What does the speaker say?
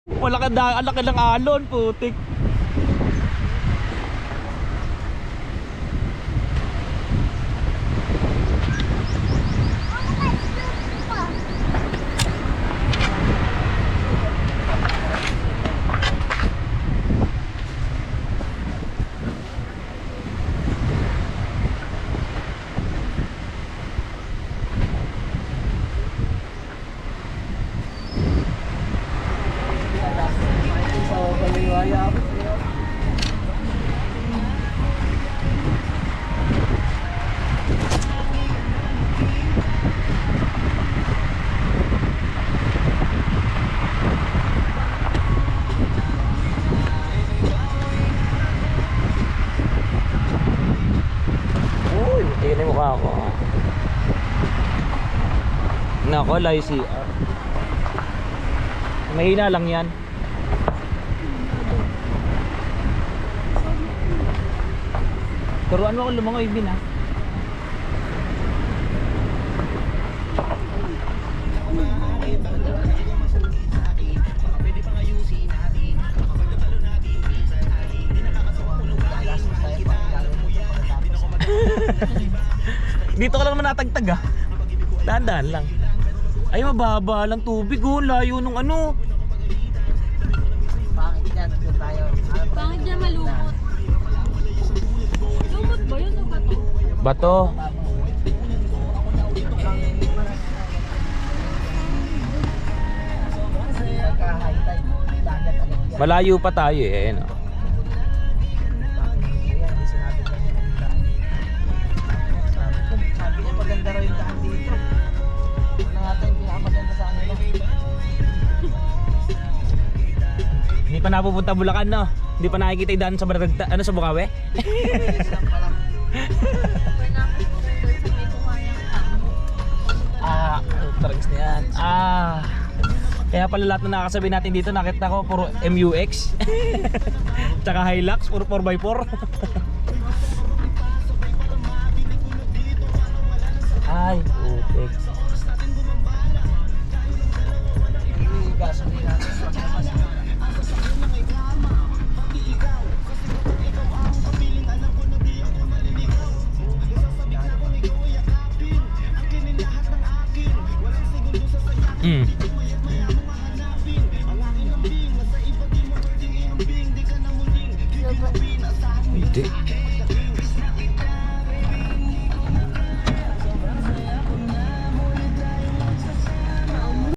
Wala ka da, alaki ng alon, putik. Uy, tingnan yung mukha ko. Nako, live CR. Mahina lang yan. Turuan mo akong lumangoy, Bin, ha? Dito ka lang naman natagtag, ha? Dahan-dahan lang. Ay, mababa lang tubig, oh. Layo nung ano. Pangit yan, doon tayo. Pangit niya malumot. Lumot ba yun o bato? Bato. Pagka-high tide, dagat agad yan. Malayo pa tayo, eh. No? Ayan, di sinabi ko yung daan. Sabi niya, maganda raw yung daan dito. Ano nga tayo yung pinakamaganda sa ano? Hindi pa napupunta Bulacan, no? Hindi pa nakikita yung daan sa Baragta, ano, sa Bukawi? Yes lang pala. Pwede na ako pumunta sa may kumayang tango. Tracks na yan. Kaya pala lahat na nakakasabi natin dito, nakita ko puro MUX. Tsaka Hilux, puro 4x4. Ay, putik.